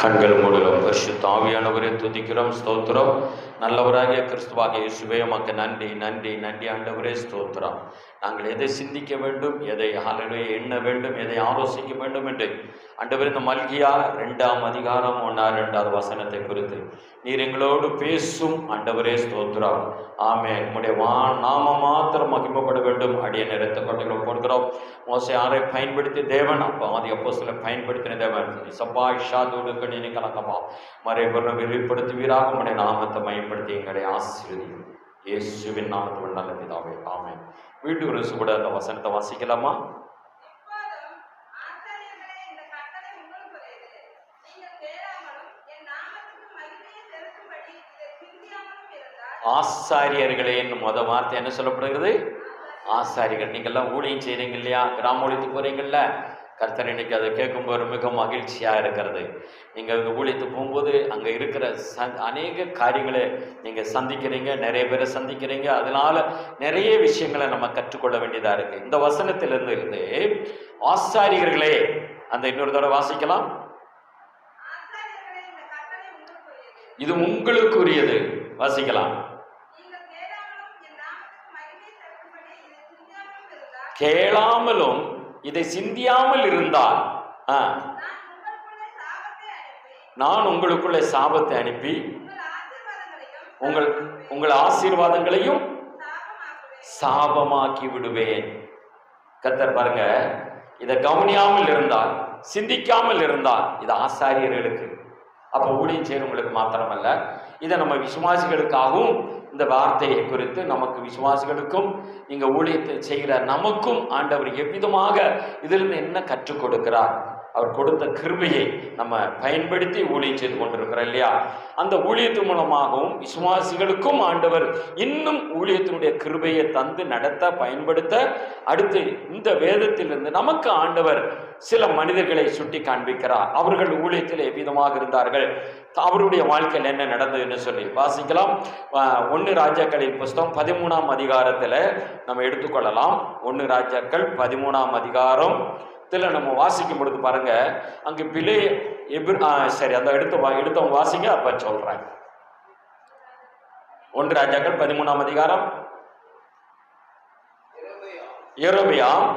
கண்கள் மூடலும். பரிசுத்த ஆவியானவரை துதிக்கிறோம், ஸ்தோத்திரம். நல்லவராகிய கிறிஸ்துவாக இயேசுவே உமக்கு நன்றி நன்றி நன்றி ஆண்டவரே, ஸ்தோத்திரம். நாங்கள் எதை சிந்திக்க வேண்டும், எதை ஹல்லேலூயா எண்ண வேண்டும், எதை ஆலோசிக்க வேண்டும் என்று ஆண்டவர் இந்த மல்கியா 2ஆம் அதிகாரம் 1-2 வசனத்தை குறித்து நீர் எங்களோடு பேசும் ஆண்டவரே, ஸ்தோத்திரம். ஆமென். உம்முடைய நாம மாத்திரம் மகிமைப்பட வேண்டும். அடிய நிறத்தை கொண்டு கொடுக்கிறோம். மோசே யாரை பயன்படுத்தி தேவன் அப்போஸ்தலரை பயன்படுத்தின தேவன் சப்பாய் ஷாதுடுக்கு நீ கலக்கமா மறைபொருளை வெளிப்படுத்துவீராக. உம்முடைய நாமத்தை மையப்படுத்தி எங்களை ஆசீர்வதியும். இயேசுவின் நாமத்தில் நல்ல பிதாவே, ஆமென். வீட்டு ஒரு கூட அந்த வசனத்தை வாசிக்கலாமா? ஆசாரியர்களே முத வார்த்தை என்ன சொல்லப்படுகிறது? ஆசாரிகள். நீங்கள்லாம் ஊழியம் செய்கிறீங்க இல்லையா, கிராம ஊழியத்துக்கு போகிறீங்கல்ல, கர்த்தர் இன்னைக்கு அதை கேட்கும்போது மிக மகிழ்ச்சியாக இருக்கிறது. நீங்கள் இங்கே ஊழியத்துக்கு போகும்போது அங்கே இருக்கிற அநேக காரியங்களை நீங்கள் சந்திக்கிறீங்க, நிறைய பேரை சந்திக்கிறீங்க. அதனால நிறைய விஷயங்களை நம்ம கற்றுக்கொள்ள வேண்டியதாக இருக்குது. இந்த வசனத்திலிருந்து ஆசாரியர்களே, அந்த இன்னொரு தடவை வாசிக்கலாம். இது உங்களுக்குரியது. வாசிக்கலாம். கேளாமலும் இதை சிந்தியாமல் இருந்தால் நான் உங்களுக்குள்ளே சாபத்தை அனுப்பி உங்கள் ஆசீர்வாதங்களையும் சாபமாக்கி விடுவேன். கர்த்தர் பாருங்க, இதை கவனியாமல் இருந்தால், சிந்திக்காமல் இருந்தால், இது ஆசாரியர்களுக்கு, அப்போ ஊழியம் செய்கிறவங்களுக்கு மாத்திரமல்ல, இதை நம்ம விசுவாசிகளுக்காகவும் இந்த வார்த்தையை குறித்து நமக்கு விசுவாசிகளுக்கும் இங்கே ஊழியத்தை செய்கிற நமக்கும் ஆண்டவர் எவ்விதமாக இதிலிருந்து என்ன கற்றுக் கொடுக்கிறார், அவர் கொடுத்த கிருபையை நம்ம பயன்படுத்தி ஊழியம் செய்து கொண்டிருக்கிறோம் இல்லையா. அந்த ஊழியத்தின் மூலமாகவும் விசுவாசிகளுக்கும் ஆண்டவர் இன்னும் ஊழியத்தினுடைய கிருபையை தந்து நடத்த பயன்படுத்த, அடுத்து இந்த வேதத்திலிருந்து நமக்கு ஆண்டவர் சில மனிதர்களை சுட்டி காண்பிக்கிறார். அவர்கள் ஊழியத்தில் எவ்விதமாக இருந்தார்கள், அவருடைய வாழ்க்கையில் என்ன நடந்ததுன்னு சொல்லி வாசிக்கலாம். 1 ராஜாக்களின் புஸ்தகம் 13ஆம் அதிகாரத்தில் நம்ம எடுத்துக்கொள்ளலாம். 1 ராஜாக்கள் 13ஆம் அதிகாரத்தில் நம்ம வாசிக்கும் பொழுது பாருங்க, அங்கு சரி அந்த எடுத்தவங்க வாசிங்க, அப்ப சொல்றேன். 1 ராஜாக்கள் 13ஆம் அதிகாரம். யெரொபெயாம்